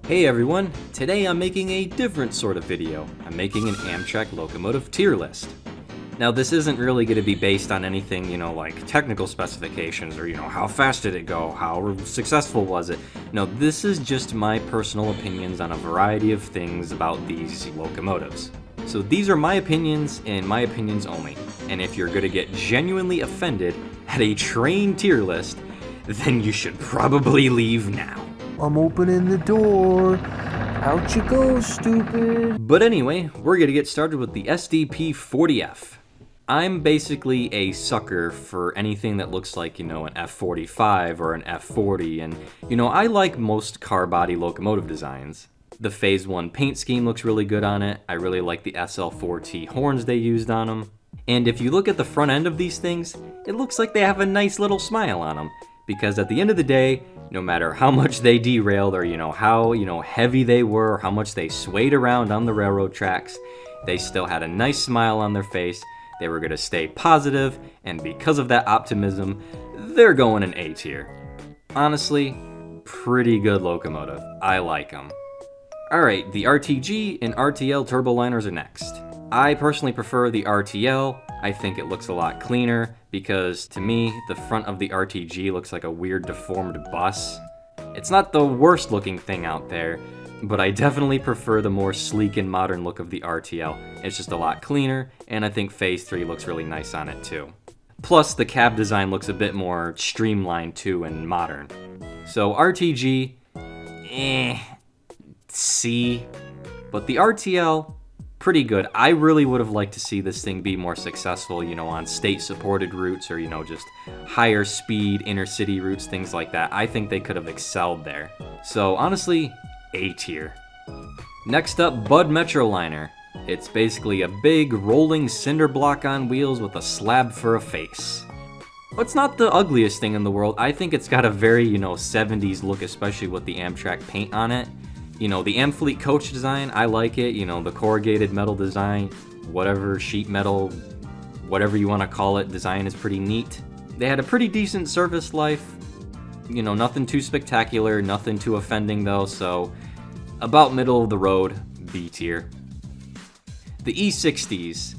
Hey everyone, today I'm making a different sort of video. I'm making an Amtrak Locomotive tier list. Now this isn't really going to be based on anything, like technical specifications or, how fast did it go, how successful was it. No, this is just my personal opinions on a variety of things about these locomotives. So these are my opinions and my opinions only. And if you're going to get genuinely offended at a train tier list, then you should probably leave now. I'm opening the door. Out you go, stupid. But anyway, we're gonna get started with the SDP-40F. I'm basically a sucker for anything that looks like, an F-45 or an F-40, and, I like most car body locomotive designs. The Phase 1 paint scheme looks really good on it. I really like the SL4T horns they used on them. And if you look at the front end of these things, it looks like they have a nice little smile on them. Because at the end of the day, no matter how much they derailed or, how, heavy they were, or how much they swayed around on the railroad tracks, they still had a nice smile on their face. They were going to stay positive, and because of that optimism, they're going in A tier. Honestly, pretty good locomotive. I like them. Alright, the RTG and RTL turboliners are next. I personally prefer the RTL. I think it looks a lot cleaner because, to me, the front of the RTG looks like a weird deformed bus. It's not the worst looking thing out there, but I definitely prefer the more sleek and modern look of the RTL. It's just a lot cleaner, and I think Phase 3 looks really nice on it too. Plus, the cab design looks a bit more streamlined too and modern. So RTG, C, but the RTL, pretty good. I really would have liked to see this thing be more successful, on state-supported routes or, just higher speed intercity routes, things like that. I think they could have excelled there. So honestly, A tier. Next up, Bud Metroliner. It's basically a big rolling cinder block on wheels with a slab for a face. It's not the ugliest thing in the world. I think it's got a very, 70s look, especially with the Amtrak paint on it. The Amfleet coach design, I like it. The corrugated metal design, whatever, sheet metal, whatever you want to call it, design is pretty neat. They had a pretty decent service life. Nothing too spectacular, nothing too offending though, so about middle of the road, B tier. The E60s,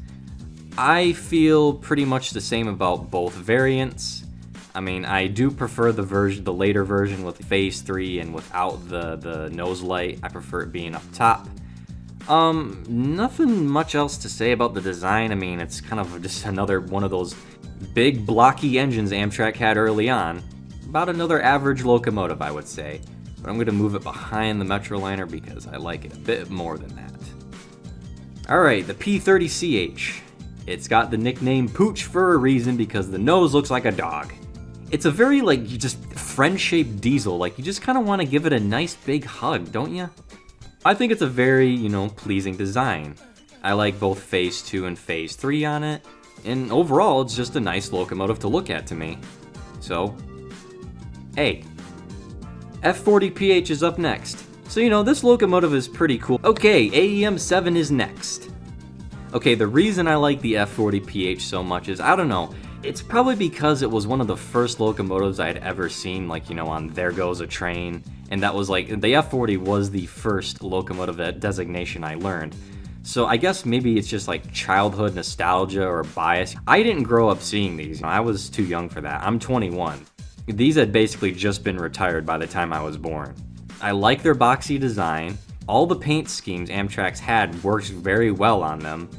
I feel pretty much the same about both variants. I do prefer the later version with Phase 3 and without the nose light. I prefer it being up top. Nothing much else to say about the design. It's kind of just another one of those big blocky engines Amtrak had early on. About another average locomotive, I would say. But I'm going to move it behind the Metroliner because I like it a bit more than that. Alright, the P30CH. It's got the nickname Pooch for a reason because the nose looks like a dog. It's a very, just friend-shaped diesel. You just kind of want to give it a nice big hug, don't you? I think it's a very, pleasing design. I like both Phase 2 and Phase 3 on it. And overall, it's just a nice locomotive to look at to me. So, A. F40PH is up next. So, this locomotive is pretty cool. Okay, AEM7 is next. Okay, the reason I like the F40PH so much is, I don't know, it's probably because it was one of the first locomotives I had ever seen, on There Goes a Train, and that was the F40 was the first locomotive designation I learned. So I guess maybe it's just childhood nostalgia or bias. I didn't grow up seeing these. I was too young for that. I'm 21. These had basically just been retired by the time I was born. I like their boxy design. All the paint schemes Amtrak's had works very well on them.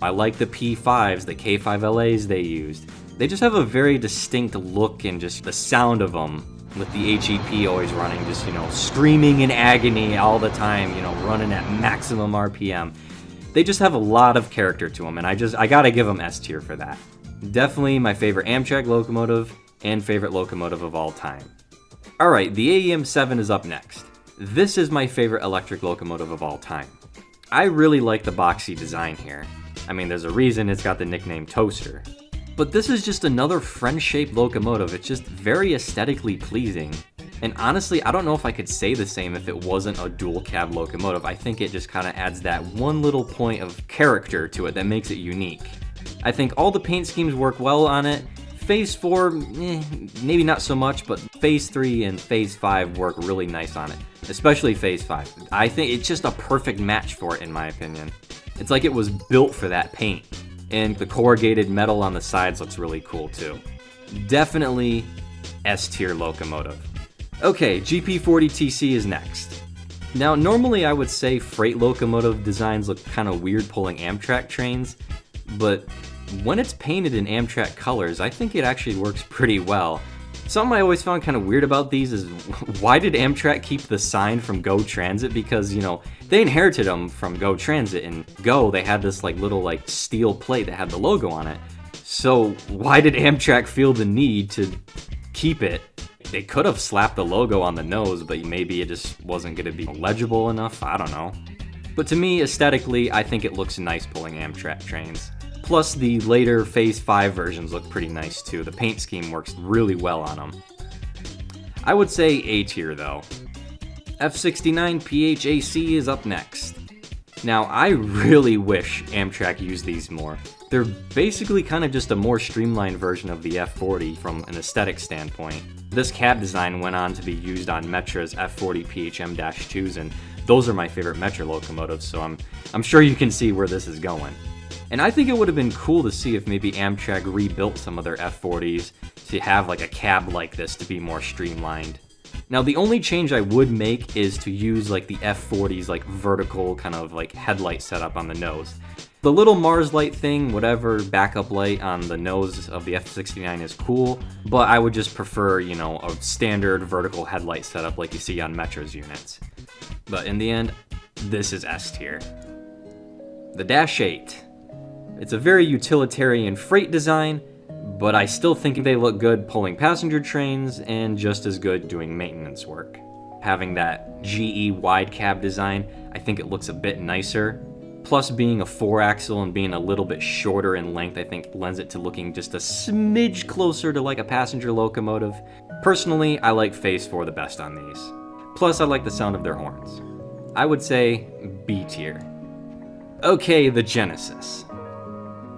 I like the P5s, the K5LAs they used. They just have a very distinct look and just the sound of them with the HEP always running, just, screaming in agony all the time, running at maximum RPM. They just have a lot of character to them, and I gotta give them S tier for that. Definitely my favorite Amtrak locomotive and favorite locomotive of all time. Alright, the AEM7 is up next. This is my favorite electric locomotive of all time. I really like the boxy design here. There's a reason it's got the nickname Toaster. But this is just another friend-shaped locomotive. It's just very aesthetically pleasing. And honestly, I don't know if I could say the same if it wasn't a dual cab locomotive. I think it just kind of adds that one little point of character to it that makes it unique. I think all the paint schemes work well on it. Phase 4, maybe not so much, but Phase 3 and Phase 5 work really nice on it, especially Phase 5. I think it's just a perfect match for it, in my opinion. It's like it was built for that paint, and the corrugated metal on the sides looks really cool too. Definitely S-tier locomotive. Okay, GP40TC is next. Now, normally I would say freight locomotive designs look kind of weird pulling Amtrak trains, but when it's painted in Amtrak colors, I think it actually works pretty well. Something I always found kind of weird about these is why did Amtrak keep the sign from Go Transit? Because, you know, they inherited them from Go Transit, and Go, they had this little steel plate that had the logo on it. So why did Amtrak feel the need to keep it? They could have slapped the logo on the nose, but maybe it just wasn't going to be legible enough, I don't know. But to me, aesthetically, I think it looks nice pulling Amtrak trains. Plus, the later Phase 5 versions look pretty nice too. The paint scheme works really well on them. I would say A tier though. F69 PHAC is up next. Now, I really wish Amtrak used these more. They're basically kind of just a more streamlined version of the F40 from an aesthetic standpoint. This cab design went on to be used on Metra's F40 PHM-2s, and those are my favorite Metra locomotives, so I'm sure you can see where this is going. And I think it would have been cool to see if maybe Amtrak rebuilt some of their F40s to have a cab like this to be more streamlined. Now, the only change I would make is to use the F40's vertical kind of headlight setup on the nose. The little Mars light thing, whatever, backup light on the nose of the F69 is cool, but I would just prefer, a standard vertical headlight setup like you see on Metra's units. But in the end, this is S tier. The Dash 8. It's a very utilitarian freight design, but I still think they look good pulling passenger trains and just as good doing maintenance work. Having that GE wide cab design, I think it looks a bit nicer. Plus, being a 4-axle and being a little bit shorter in length, I think lends it to looking just a smidge closer to a passenger locomotive. Personally, I like Phase 4 the best on these. Plus, I like the sound of their horns. I would say B tier. Okay, the Genesis.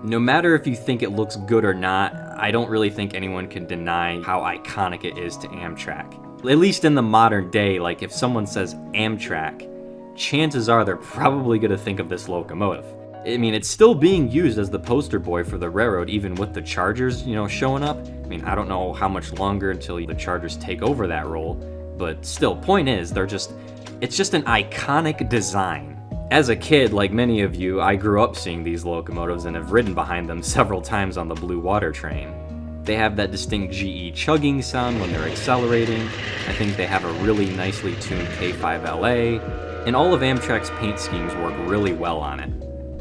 No matter if you think it looks good or not, I don't really think anyone can deny how iconic it is to Amtrak. At least in the modern day, if someone says Amtrak, chances are they're probably going to think of this locomotive. I mean, it's still being used as the poster boy for the railroad, even with the Chargers, showing up. I mean, I don't know how much longer until the Chargers take over that role, but still, point is, it's just an iconic design. As a kid, like many of you, I grew up seeing these locomotives and have ridden behind them several times on the Blue Water train. They have that distinct GE chugging sound when they're accelerating. I think they have a really nicely tuned K5LA, and all of Amtrak's paint schemes work really well on it.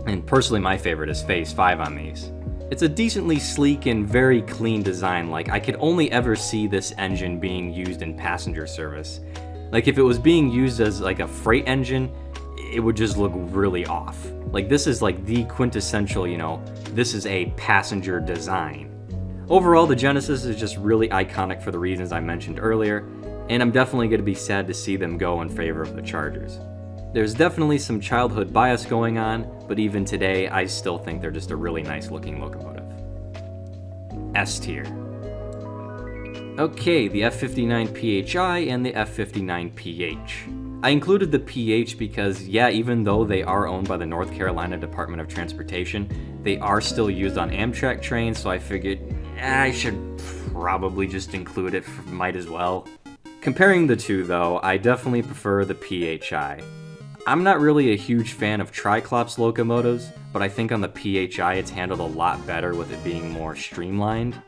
And personally, my favorite is Phase 5 on these. It's a decently sleek and very clean design. I could only ever see this engine being used in passenger service. If it was being used as a freight engine, it would just look really off. This is the quintessential, this is a passenger design. Overall, the Genesis is just really iconic for the reasons I mentioned earlier, and I'm definitely going to be sad to see them go in favor of the Chargers. There's definitely some childhood bias going on, but even today, I still think they're just a really nice looking locomotive. S tier. Okay, the F59 PHI and the F59 PH. I included the PH because, yeah, even though they are owned by the North Carolina Department of Transportation, they are still used on Amtrak trains, so I figured I should probably just include it, might as well. Comparing the two, though, I definitely prefer the PHI. I'm not really a huge fan of Triclops locomotives, but I think on the PHI it's handled a lot better with it being more streamlined.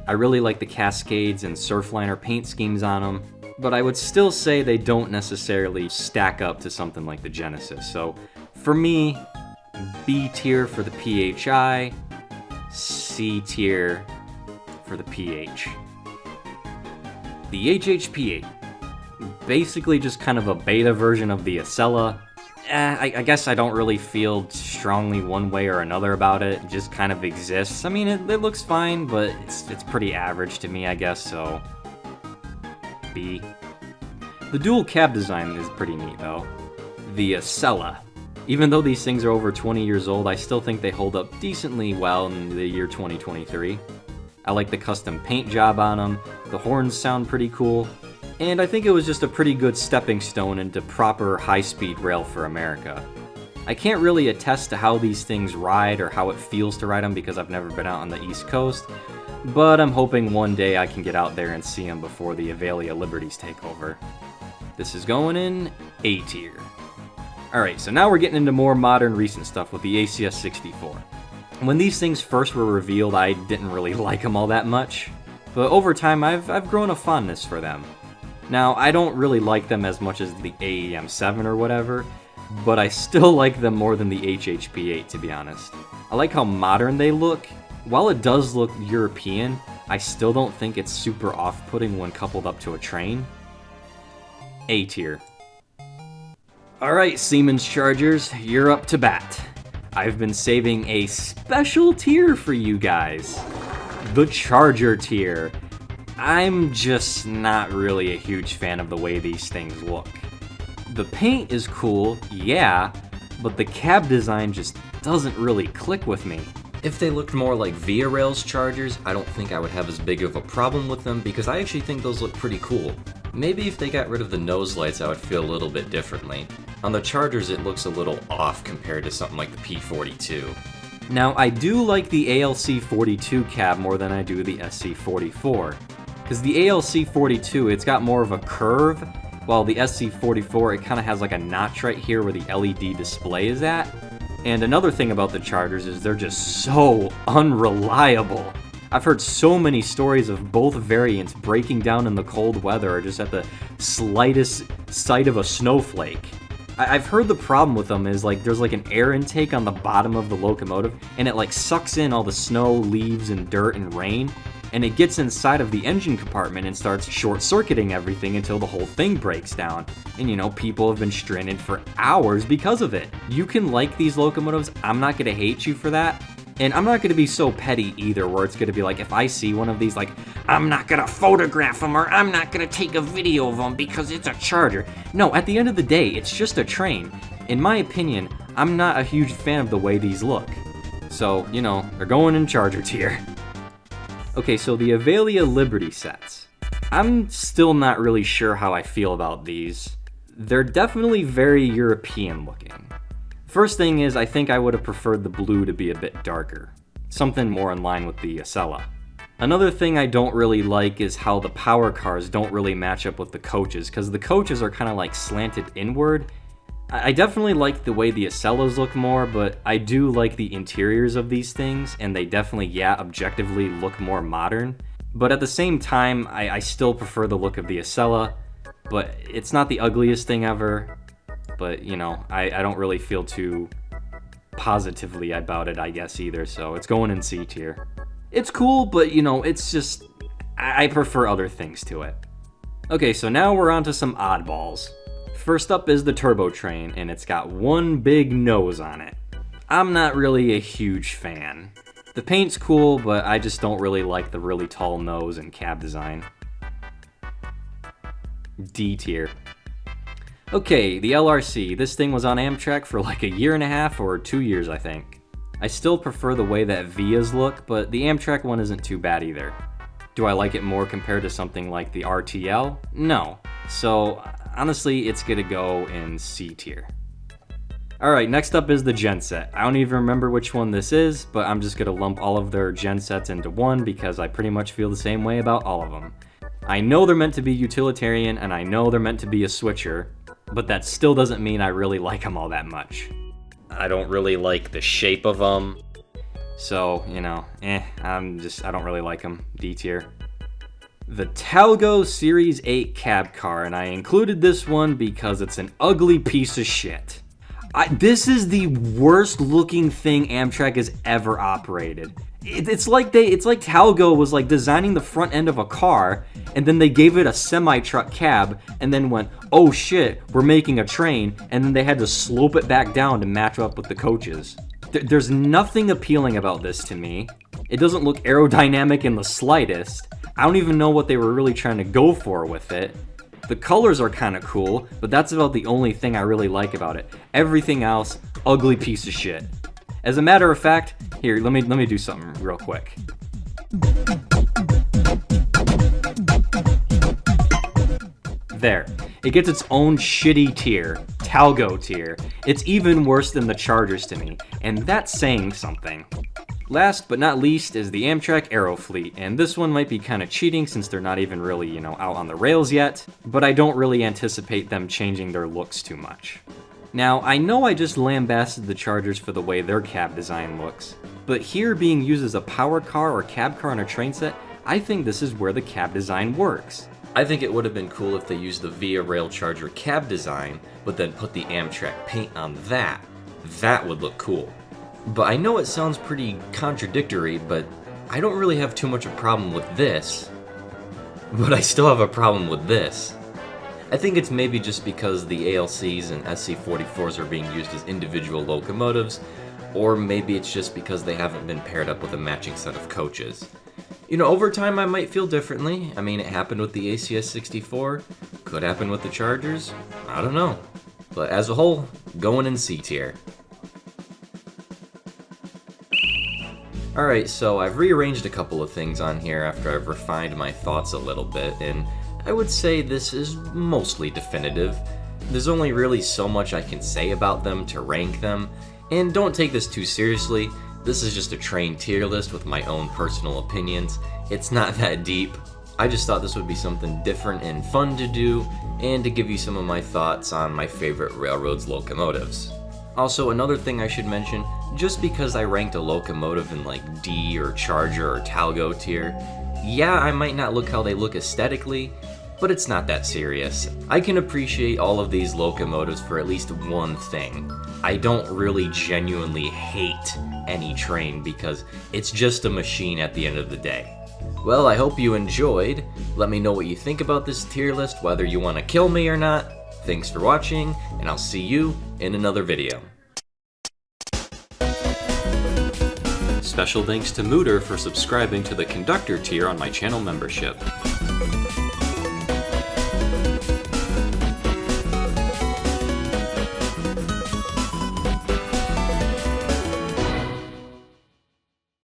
I really like the Cascades and Surfliner paint schemes on them, but I would still say they don't necessarily stack up to something like the Genesis. So for me, B tier for the PHI, C tier for the PH. The HHP8, basically just kind of a beta version of the Acela. I guess I don't really feel strongly one way or another about it. It just kind of exists. I mean, it looks fine, but it's pretty average to me, I guess, so B. The dual cab design is pretty neat, though. The Acela. Even though these things are over 20 years old, I still think they hold up decently well in the year 2023. I like the custom paint job on them, the horns sound pretty cool, and I think it was just a pretty good stepping stone into proper high-speed rail for America. I can't really attest to how these things ride or how it feels to ride them because I've never been out on the East Coast, but I'm hoping one day I can get out there and see them before the Avalia Liberties take over. This is going in A tier. Alright, so now we're getting into more modern recent stuff with the ACS 64. When these things first were revealed, I didn't really like them all that much, but over time I've grown a fondness for them. Now, I don't really like them as much as the AEM 7 or whatever, but I still like them more than the HHP 8 to be honest. I like how modern they look. While it does look European, I still don't think it's super off-putting when coupled up to a train. A tier. Alright, Siemens Chargers, you're up to bat. I've been saving a special tier for you guys. The Charger tier. I'm just not really a huge fan of the way these things look. The paint is cool, yeah, but the cab design just doesn't really click with me. If they looked more like Via Rail's Chargers, I don't think I would have as big of a problem with them because I actually think those look pretty cool. Maybe if they got rid of the nose lights, I would feel a little bit differently. On the Chargers, it looks a little off compared to something like the P42. Now, I do like the ALC42 cab more than I do the SC44. Because the ALC42, it's got more of a curve, while the SC44, it kind of has like a notch right here where the LED display is at. And another thing about the Chargers is they're just so unreliable. I've heard so many stories of both variants breaking down in the cold weather or just at the slightest sight of a snowflake. I've heard the problem with them is like there's like an air intake on the bottom of the locomotive and it like sucks in all the snow, leaves, and dirt and rain, and it gets inside of the engine compartment and starts short-circuiting everything until the whole thing breaks down. And you know, people have been stranded for hours because of it. You can like these locomotives, I'm not gonna hate you for that. And I'm not gonna be so petty either where it's gonna be like, if I see one of these, like, I'm not gonna photograph them or I'm not gonna take a video of them because it's a Charger. No, at the end of the day, it's just a train. In my opinion, I'm not a huge fan of the way these look. So, you know, they're going in Charger tier. Okay, so the Avalia Liberty sets. I'm still not really sure how I feel about these. They're definitely very European looking. First thing is, I think I would have preferred the blue to be a bit darker. Something more in line with the Acela. Another thing I don't really like is how the power cars don't really match up with the coaches, because the coaches are kind of like slanted inward. I definitely like the way the Acelas look more, but I do like the interiors of these things, and they definitely, yeah, objectively look more modern. But at the same time, I still prefer the look of the Acela, but it's not the ugliest thing ever. But, you know, I don't really feel too positively about it, I guess, either, so it's going in C tier. It's cool, but, you know, it's just, I prefer other things to it. Okay, so now we're on to some oddballs. First up is the Turbo Train, and it's got one big nose on it. I'm not really a huge fan. The paint's cool, but I just don't really like the really tall nose and cab design. D tier. Okay, the LRC. This thing was on Amtrak for like a year and a half or 2 years, I think. I still prefer the way that Vias look, but the Amtrak one isn't too bad either. Do I like it more compared to something like the RTL? No. So, honestly, it's gonna go in C tier. Alright, next up is the genset. I don't even remember which one this is, but I'm just gonna lump all of their gensets into one because I pretty much feel the same way about all of them. I know they're meant to be utilitarian, and I know they're meant to be a switcher, but that still doesn't mean I really like them all that much. I don't really like the shape of them, so, you know, I don't really like them. D tier. The Talgo Series 8 cab car, and I included this one because it's an ugly piece of shit. This is the worst looking thing Amtrak has ever operated. It's like Talgo was like designing the front end of a car, and then they gave it a semi-truck cab, and then went, oh shit, we're making a train, and then they had to slope it back down to match up with the coaches. There's nothing appealing about this to me. It doesn't look aerodynamic in the slightest. I don't even know what they were really trying to go for with it. The colors are kind of cool, but that's about the only thing I really like about it. Everything else, ugly piece of shit. As a matter of fact, here, let me do something real quick. There. It gets its own shitty tier. Talgo tier. It's even worse than the Chargers to me, and that's saying something. Last but not least is the Amtrak Aero Fleet, and this one might be kind of cheating since they're not even really, out on the rails yet, but I don't really anticipate them changing their looks too much. Now, I know I just lambasted the Chargers for the way their cab design looks, but here being used as a power car or cab car on a train set, I think this is where the cab design works. I think it would have been cool if they used the Via Rail Charger cab design, but then put the Amtrak paint on that. That would look cool. But I know it sounds pretty contradictory, but I don't really have too much of a problem with this. But I still have a problem with this. I think it's maybe just because the ALCs and SC44s are being used as individual locomotives, or maybe it's just because they haven't been paired up with a matching set of coaches. Over time I might feel differently. I mean, it happened with the ACS 64, could happen with the Chargers, I don't know. But as a whole, going in C tier. Alright, so I've rearranged a couple of things on here after I've refined my thoughts a little bit, and I would say this is mostly definitive. There's only really so much I can say about them to rank them, and don't take this too seriously. This is just a train tier list with my own personal opinions. It's not that deep. I just thought this would be something different and fun to do, and to give you some of my thoughts on my favorite railroads locomotives. Also, another thing I should mention, just because I ranked a locomotive in like D or Charger or Talgo tier, yeah, I might not look how they look aesthetically, but it's not that serious. I can appreciate all of these locomotives for at least one thing. I don't really genuinely hate any train because it's just a machine at the end of the day. Well, I hope you enjoyed. Let me know what you think about this tier list, whether you want to kill me or not. Thanks for watching, and I'll see you in another video. Special thanks to Mooter for subscribing to the Conductor tier on my channel membership.